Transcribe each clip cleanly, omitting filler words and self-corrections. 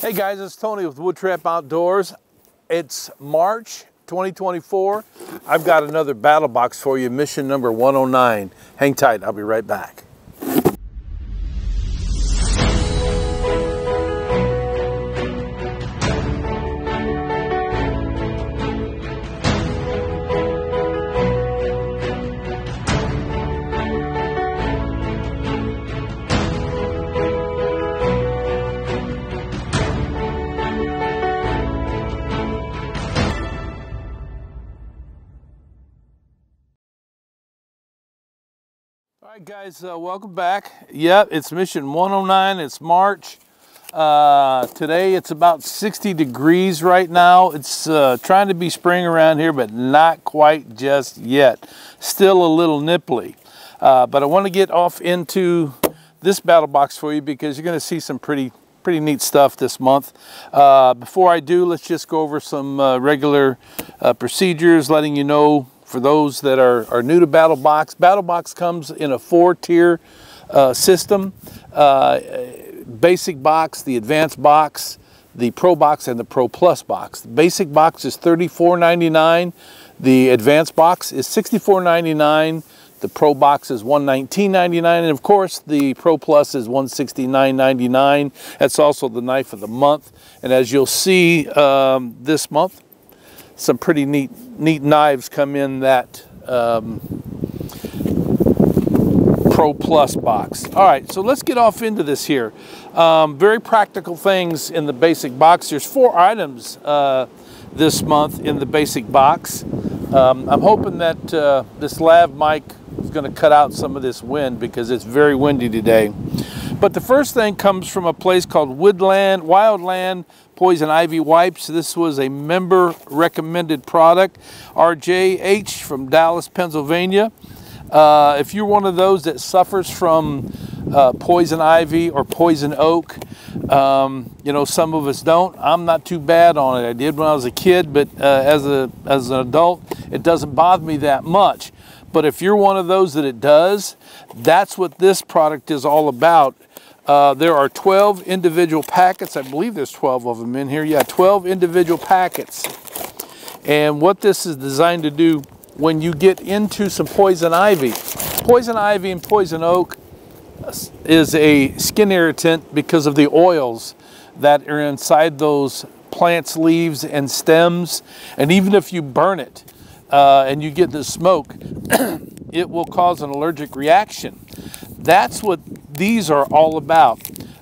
Hey guys, it's Tony with Wood Trap Outdoors. It's March 2024. I've got another battle box for you, mission number 109. Hang tight, I'll be right back. All right guys, welcome back. Yep, it's mission 109, it's March. Today it's about 60 degrees right now. It's trying to be spring around here, but not quite just yet. Still a little nipply. But I want to get off into this battle box for you because you're going to see some pretty neat stuff this month. Before I do, let's just go over some regular procedures, letting you know, for those that are new to BattlBox, BattlBox comes in a 4-tier system. Basic box, the advanced box, the Pro box, and the Pro Plus box. The basic box is $34.99. The advanced box is $64.99. The Pro box is $119.99. And of course, the Pro Plus is $169.99. That's also the knife of the month. And as you'll see this month, some pretty neat knives come in that Pro Plus box. All right, so let's get off into this here. Very practical things in the basic box. There's 4 items this month in the basic box. I'm hoping that this lav mic is going to cut out some of this wind because it's very windy today. But the first thing comes from a place called Wildland Poison Ivy Wipes. This was a member recommended product. RJH from Dallas, Pennsylvania. If you're one of those that suffers from poison ivy or poison oak, you know, some of us don't. I'm not too bad on it. I did when I was a kid, but as an adult, it doesn't bother me that much. But if you're one of those that it does, that's what this product is all about. There are 12 individual packets. I believe there's 12 of them in here. Yeah, 12 individual packets. And what this is designed to do when you get into some poison ivy and poison oak is a skin irritant because of the oils that are inside those plants, leaves, and stems. And even if you burn it and you get the smoke, it will cause an allergic reaction. That's what these are all about.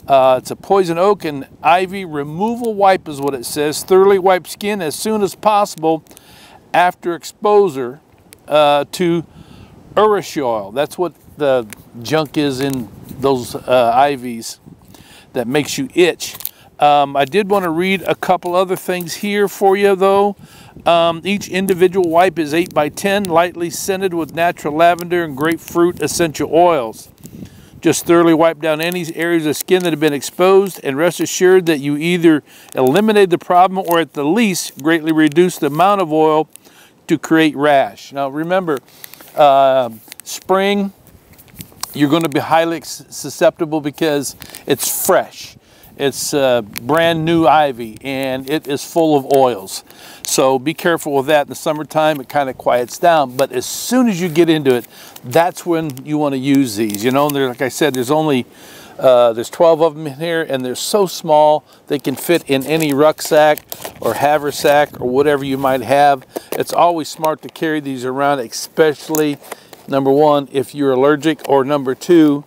It's a poison oak and ivy removal wipe is what it says. Thoroughly wipe skin as soon as possible after exposure to urushiol. That's what the junk is in those ivies that makes you itch. I did want to read a couple other things here for you though. Each individual wipe is 8 by 10, lightly scented with natural lavender and grapefruit essential oils. Just thoroughly wipe down any areas of skin that have been exposed and rest assured that you either eliminate the problem or at the least greatly reduce the amount of oil to create rash. Now remember, spring, you're going to be highly susceptible because it's fresh. It's brand new ivy and it is full of oils. So be careful with that. In the summertime, it kind of quiets down. But as soon as you get into it, that's when you want to use these. You know, like I said, there's 12 of them in here and they're so small they can fit in any rucksack or haversack or whatever you might have. It's always smart to carry these around, especially, number one, if you're allergic, or number two,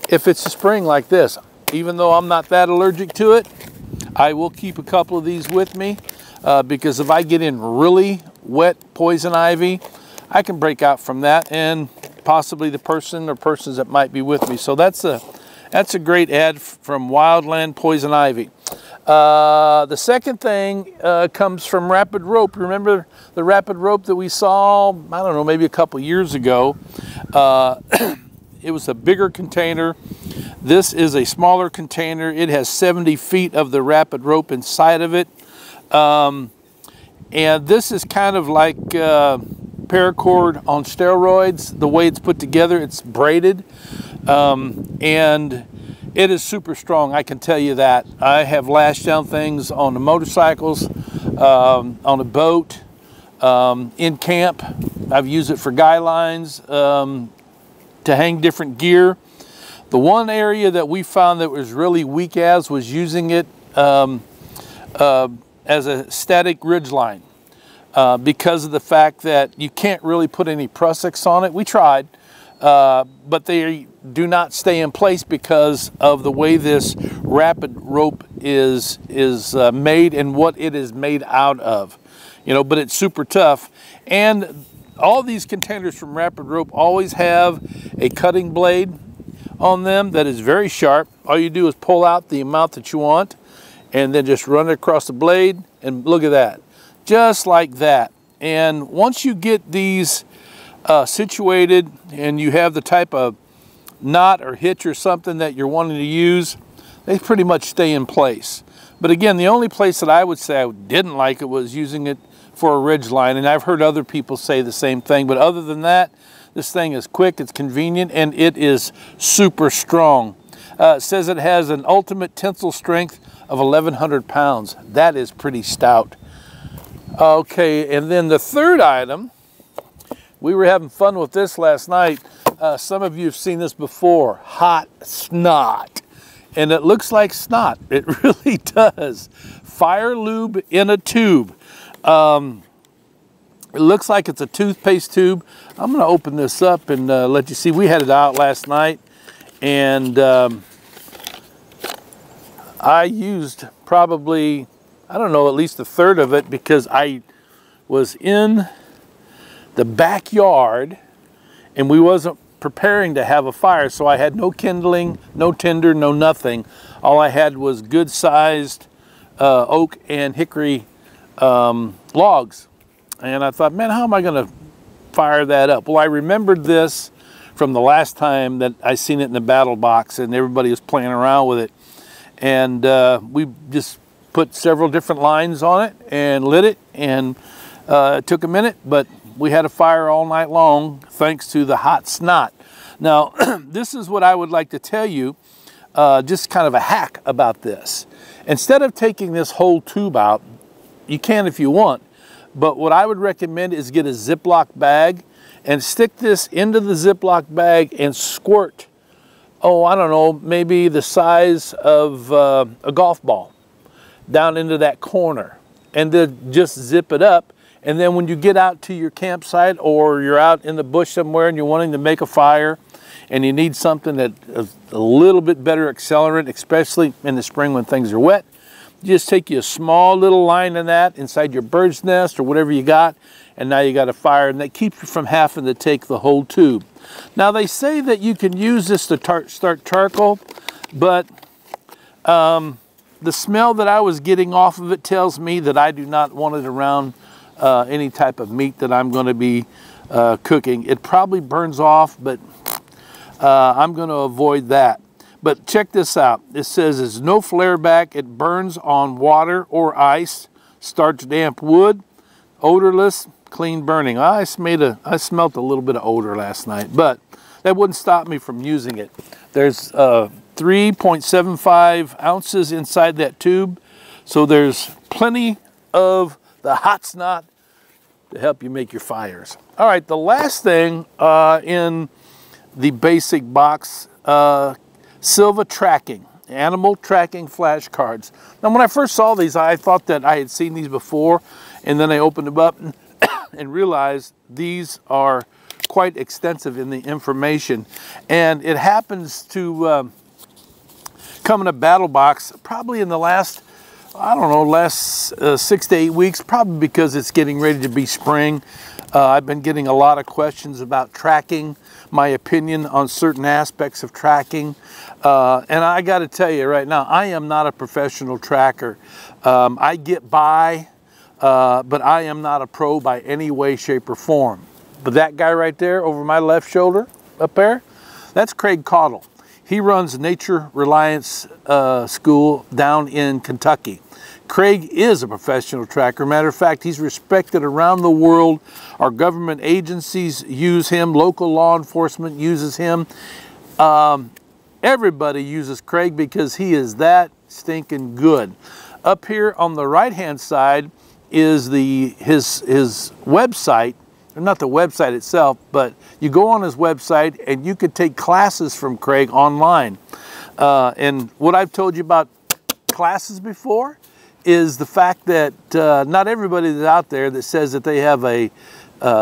if it's a spring like this. Even though I'm not that allergic to it, I will keep a couple of these with me because if I get in really wet poison ivy, I can break out from that and possibly the person or persons that might be with me. So that's a great ad from Wildland Poison Ivy. The second thing comes from Rapid Rope. Remember the Rapid Rope that we saw, I don't know, maybe a couple years ago? It was a bigger container. This is a smaller container. It has 70 feet of the Rapid Rope inside of it. And this is kind of like paracord on steroids. The way it's put together, it's braided. And It is super strong, I can tell you that. I have lashed down things on the motorcycles, on a boat, in camp. I've used it for guy lines, to hang different gear. The one area that we found that was really weak was using it as a static ridge line, because of the fact that you can't really put any prussics on it. We tried, but they do not stay in place because of the way this rapid rope is made and what it is made out of. You know, but it's super tough. And all these contenders from Rapid Rope always have a cutting blade on them that is very sharp. All you do is pull out the amount that you want and then just run it across the blade, and look at that, just like that. And once you get these situated and you have the type of knot or hitch or something that you're wanting to use, they pretty much stay in place. But again, the only place that I would say I didn't like it was using it for a ridge line, and I've heard other people say the same thing. But other than that, this thing is quick, it's convenient, and it is super strong. It says it has an ultimate tensile strength of 1,100 pounds. That is pretty stout. Okay, and then the third item, we were having fun with this last night. Some of you have seen this before, hot snot. And it looks like snot, it really does. Fire lube in a tube. It looks like it's a toothpaste tube. I'm gonna open this up and let you see. We had it out last night, and I used probably, I don't know, at least a third of it, because I was in the backyard and we wasn't preparing to have a fire, so I had no kindling, no tinder, no nothing. All I had was good sized oak and hickory logs. And I thought, man, how am I going to fire that up? Well, I remembered this from the last time that I seen it in the BattlBox, and everybody was playing around with it. And we just put several different lines on it and lit it, and it took a minute, but we had a fire all night long thanks to the hot snot. Now, this is what I would like to tell you, just kind of a hack about this. Instead of taking this whole tube out, you can if you want, but what I would recommend is get a Ziploc bag and stick this into the Ziploc bag and squirt, oh, I don't know, maybe the size of a golf ball down into that corner, and then just zip it up. And then when you get out to your campsite, or you're out in the bush somewhere and you're wanting to make a fire and you need something that is a little bit better accelerant, especially in the spring when things are wet, you just take you a small little line in that inside your bird's nest or whatever you got, and now you got a fire, and that keeps you from having to take the whole tube. Now they say that you can use this to start charcoal, but the smell that I was getting off of it tells me that I do not want it around any type of meat that I'm going to be cooking. It probably burns off, but I'm going to avoid that. But check this out. It says it's no flare back. It burns on water or ice, starts damp wood, odorless, clean burning. I smelt a little bit of odor last night, but that wouldn't stop me from using it. There's 3.75 ounces inside that tube, so there's plenty of the hot snot to help you make your fires. All right, the last thing in the basic box, Silva tracking, animal tracking flashcards. Now, when I first saw these, I thought that I had seen these before, and then I opened them up and realized these are quite extensive in the information. And it happens to come in a BattlBox probably in the last, I don't know, last 6 to 8 weeks, probably because it's getting ready to be spring. I've been getting a lot of questions about tracking, my opinion on certain aspects of tracking. And I got to tell you right now, I am not a professional tracker. I get by, but I am not a pro by any way, shape, or form. But that guy right there over my left shoulder up there, that's Craig Caudle. He runs Nature Reliance School down in Kentucky. Craig is a professional tracker. Matter of fact, he's respected around the world. Our government agencies use him. Local law enforcement uses him. everybody uses Craig because he is that stinking good. Up here on the right-hand side is his website. Not the website itself, but you go on his website and you could take classes from Craig online. And what I've told you about classes before is the fact that not everybody that's out there that says that they have a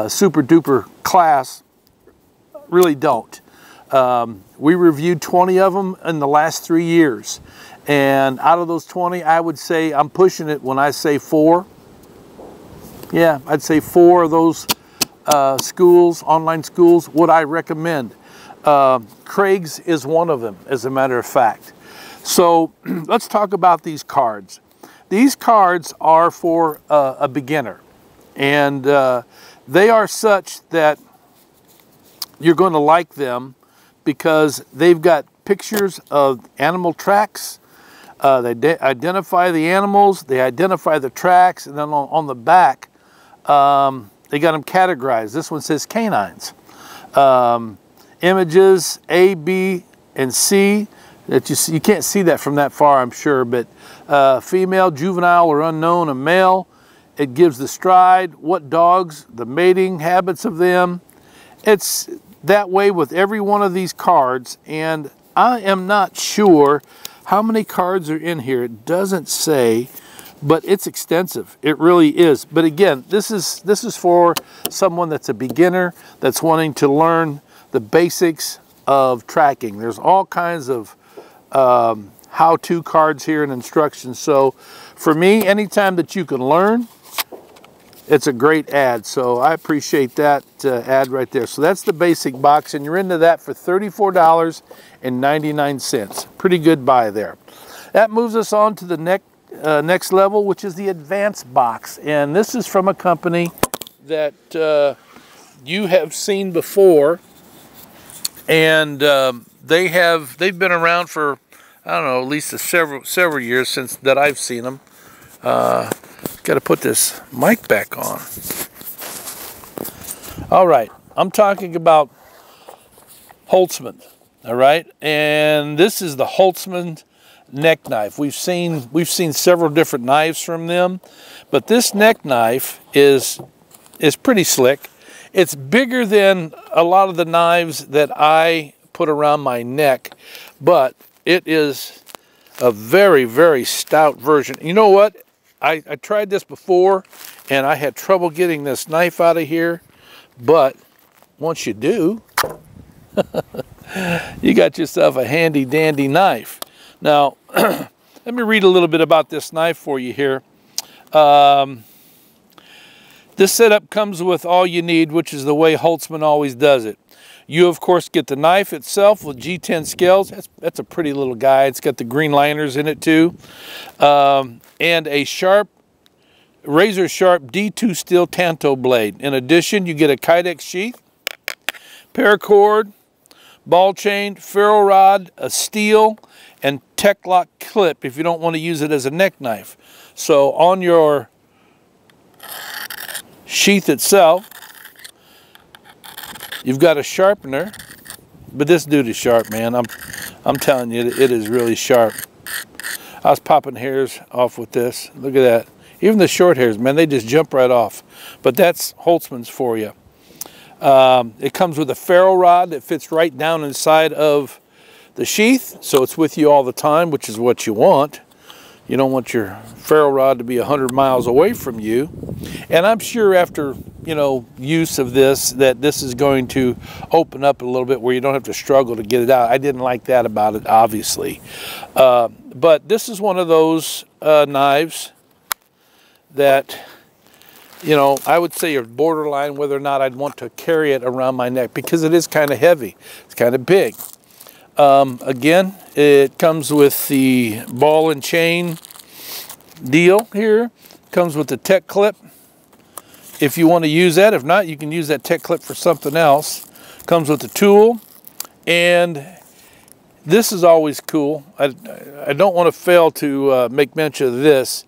super duper class really don't. We reviewed 20 of them in the last 3 years. And out of those 20, I would say, I'm pushing it when I say 4. Yeah, I'd say 4 of those schools, online schools, would I recommend. Craig's is one of them, as a matter of fact. So let's talk about these cards. These cards are for a beginner, and they are such that you're going to like them because they've got pictures of animal tracks. They identify the animals, they identify the tracks, and then on the back, they got them categorized. This one says canines. Images A, B, and C. That you can't see that from that far, I'm sure, but female, juvenile, or unknown, a male. It gives the stride, what dogs, the mating habits of them. It's that way with every one of these cards, and I am not sure how many cards are in here. It doesn't say, but it's extensive. It really is. But again, this is for someone that's a beginner, that's wanting to learn the basics of tracking. There's all kinds of how-to cards here and instructions. So for me, anytime that you can learn, it's a great ad. So I appreciate that ad right there. So that's the basic box, and you're into that for $34.99. Pretty good buy there. That moves us on to the next level, which is the advanced box. And this is from a company that you have seen before. And they've been around for, I don't know, at least several years since that I've seen them. Got to put this mic back on. All right, I'm talking about Hotlzman. All right, and this is the Hotlzman neck knife. We've seen several different knives from them, but this neck knife is pretty slick. It's bigger than a lot of the knives that I put around my neck, but it is a very, very stout version. You know what? I tried this before, and I had trouble getting this knife out of here, but once you do, you got yourself a handy-dandy knife. Now, let me read a little bit about this knife for you here. This setup comes with all you need, which is the way Hotlzman always does it. You, of course, get the knife itself with G10 scales. That's a pretty little guy. It's got the green liners in it, too. And a sharp, razor-sharp D2 steel tanto blade. In addition, you get a Kydex sheath, paracord, ball chain, ferro rod, a steel, and tech lock clip if you don't want to use it as a neck knife. So on your sheath itself, you've got a sharpener, but this dude is sharp, man. I'm telling you, it is really sharp. I was popping hairs off with this. Look at that. Even the short hairs, man, they just jump right off. But that's Hotlzman's for you. It comes with a ferro rod that fits right down inside of the sheath, so it's with you all the time, which is what you want. You don't want your ferro rod to be 100 miles away from you. And I'm sure after, you know, use of this, that this is going to open up a little bit where you don't have to struggle to get it out. I didn't like that about it, obviously. But this is one of those knives that, you know, I would say are borderline whether or not I'd want to carry it around my neck, because it is kind of heavy. It's kind of big. Again, it comes with the ball and chain deal here. Comes with the tech clip if you want to use that. If not, you can use that tech clip for something else. Comes with the tool, and this is always cool. I don't want to fail to make mention of this,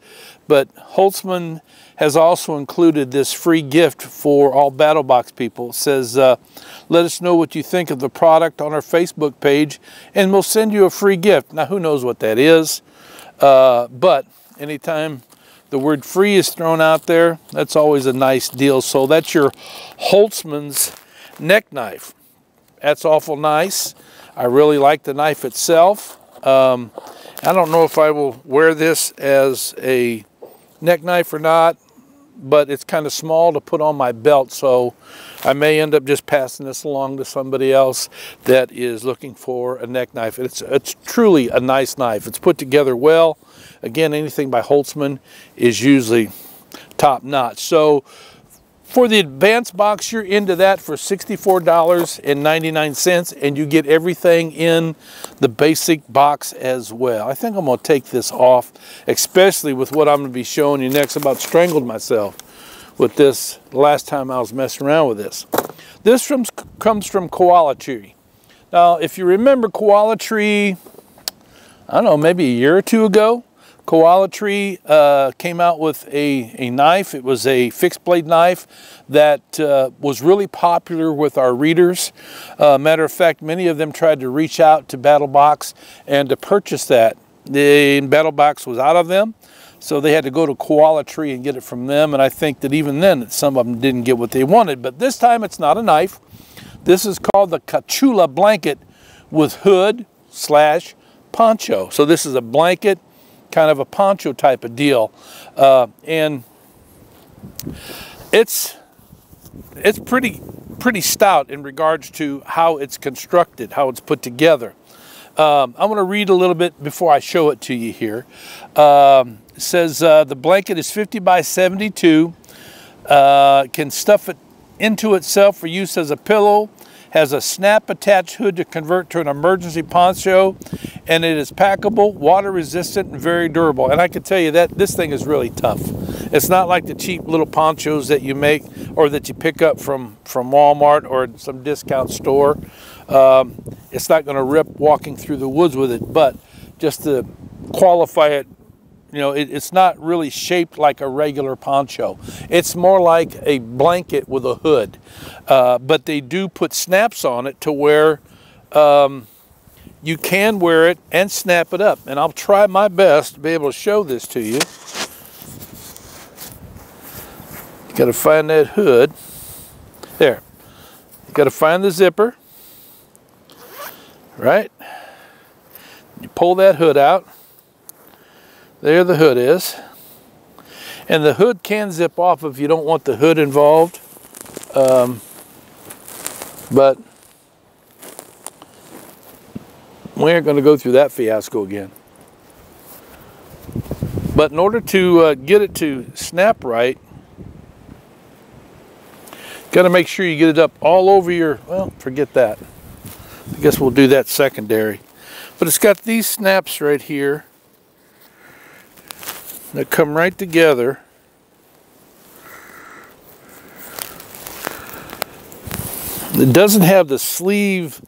But Hotlzman has also included this free gift for all BattlBox people. It says, let us know what you think of the product on our Facebook page, and we'll send you a free gift. Now, who knows what that is? But anytime the word free is thrown out there, that's always a nice deal. So that's your Hotlzman's neck knife. That's awful nice. I really like the knife itself. I don't know if I will wear this as a neck knife or not, but it's kind of small to put on my belt, so I may end up just passing this along to somebody else that is looking for a neck knife. It's truly a nice knife. It's put together well. Again, anything by Hotlzman is usually top notch. So for the advanced box, you're into that for $64.99, and you get everything in the basic box as well. I think I'm going to take this off, especially with what I'm going to be showing you next. I about strangled myself with this last time I was messing around with this. This comes from Coalatree. Now, if you remember Coalatree, I don't know, maybe a year or two ago, Coalatree came out with a knife. It was a fixed blade knife that was really popular with our readers. Matter of fact, many of them tried to reach out to BattlBox and to purchase that. The BattlBox was out of them, so they had to go to Coalatree and get it from them. And I think that even then, some of them didn't get what they wanted. But this time, it's not a knife. This is called the Kachula Blanket with hood / poncho. So this is a blanket, kind of a poncho type of deal, and it's pretty stout in regards to how it's constructed, how it's put together. I'm going to read a little bit before I show it to you here. It says the blanket is 50 by 72, can stuff it into itself for use as a pillow, has a snap attached hood to convert to an emergency poncho, and it is packable, water resistant, and very durable. And I can tell you that this thing is really tough. It's not like the cheap little ponchos that you make or that you pick up from Walmart or some discount store. It's not going to rip walking through the woods with it, but just to qualify it, you know, it's not really shaped like a regular poncho. It's more like a blanket with a hood. But they do put snaps on it to where you can wear it and snap it up. And I'll try my best to be able to show this to you. You got to find that hood. There. You got to find the zipper. Right? You pull that hood out. There the hood is. And the hood can zip off if you don't want the hood involved. But we aren't going to go through that fiasco again. But in order to get it to snap right, got to make sure you get it up all over your, well, forget that. I guess we'll do that secondary. But it's got these snaps right here that come right together. It doesn't have the sleeve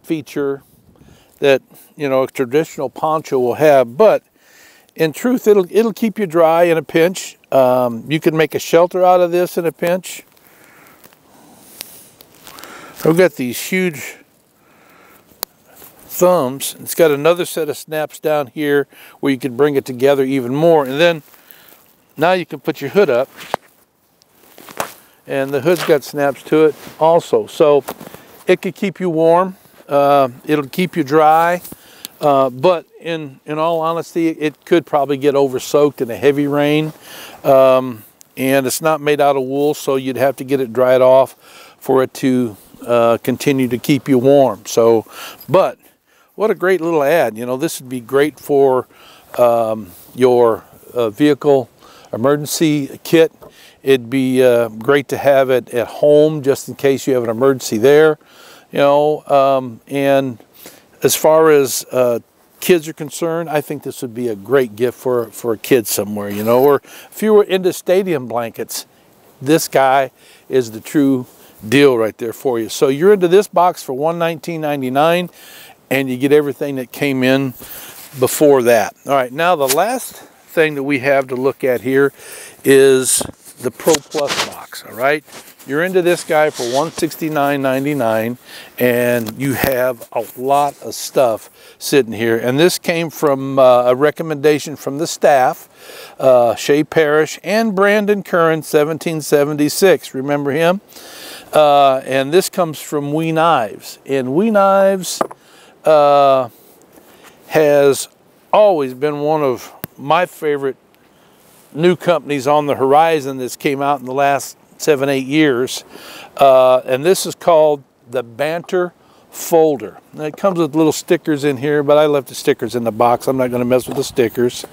feature that, you know, a traditional poncho will have, but in truth, it'll keep you dry in a pinch. You can make a shelter out of this in a pinch. I've got these huge thumbs. It's got another set of snaps down here where you can bring it together even more, and then now you can put your hood up, and the hood's got snaps to it also, so it could keep you warm. It'll keep you dry, but in all honesty, it could probably get over soaked in a heavy rain, and it's not made out of wool, so you'd have to get it dried off for it to continue to keep you warm. So, but what a great little ad. You know, this would be great for your vehicle emergency kit. It'd be great to have it at home just in case you have an emergency there. You know, and as far as kids are concerned, I think this would be a great gift for a kid somewhere, you know. Or if you were into stadium blankets, this guy is the true deal right there for you. So you're into this box for $119.99, and you get everything that came in before that. All right, now the last thing that we have to look at here is the Pro Plus box, all right? You're into this guy for $169.99, and you have a lot of stuff sitting here. And this came from a recommendation from the staff, Shea Parrish and Brandon Curran, 1776. Remember him? And this comes from We Knives. And We Knives has always been one of my favorite new companies on the horizon that's came out in the last 7-8 years. And this is called the Banter folder. Now, it comes with little stickers in here, but I left the stickers in the box. I'm not going to mess with the stickers.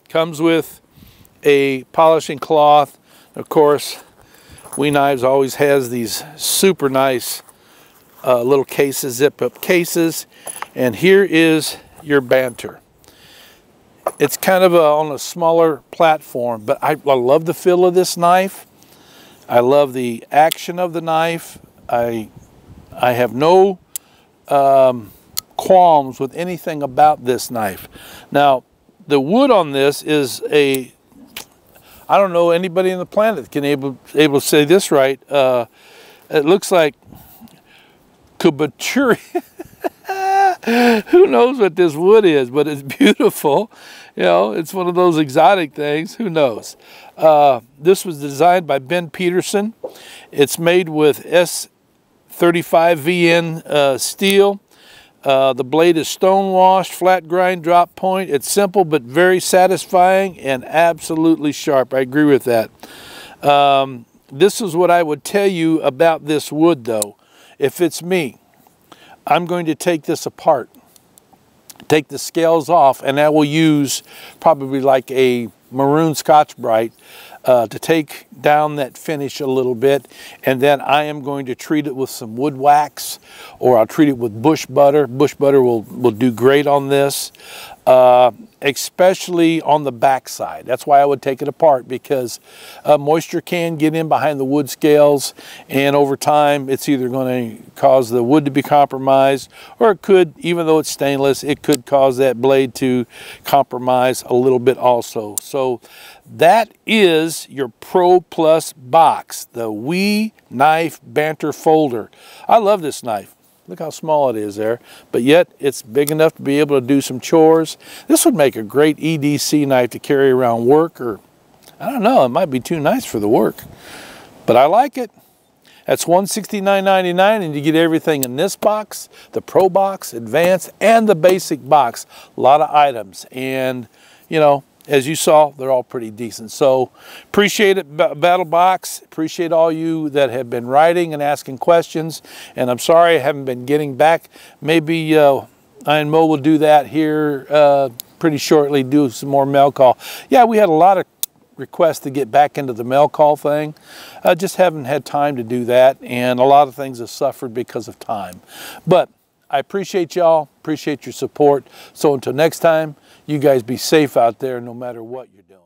Comes with a polishing cloth. Of course, We Knives always has these super nice little cases, zip-up cases. And here is your Banter. It's kind of on a smaller platform, but I love the feel of this knife. I love the action of the knife. I have no qualms with anything about this knife. Now, the wood on this is I don't know anybody on the planet that can able to say this right. It looks like Coalatree. Who knows what this wood is, but it's beautiful. You know, it's one of those exotic things. Who knows? This was designed by Ben Peterson. It's made with S35VN steel. The blade is stone washed, flat grind, drop point. It's simple but very satisfying and absolutely sharp. I agree with that. This is what I would tell you about this wood, though. If it's me, I'm going to take this apart, take the scales off, and I will use probably like a maroon Scotch-Brite to take down that finish a little bit, and then I am going to treat it with some wood wax, or I'll treat it with bush butter. Bush butter will do great on this, especially on the back side. That's why I would take it apart, because moisture can get in behind the wood scales, and over time it's either going to cause the wood to be compromised, or it could, even though it's stainless, it could cause that blade to compromise a little bit also. So that is your Pro Plus box, the We Knife Banter folder. I love this knife. Look how small it is there, but yet it's big enough to be able to do some chores. This would make a great EDC knife to carry around work, or I don't know, it might be too nice for the work, but I like it. That's $169.99, and you get everything in this box, the Pro Box, Advanced, and the Basic box. A lot of items, and you know, as you saw, they're all pretty decent. So appreciate it, BattlBox. Appreciate all you that have been writing and asking questions. And I'm sorry I haven't been getting back. Maybe I and Mo will do that here pretty shortly, do some more mail call. Yeah, we had a lot of requests to get back into the mail call thing. I just haven't had time to do that. And a lot of things have suffered because of time. But I appreciate y'all, appreciate your support. So until next time, you guys be safe out there no matter what you're doing.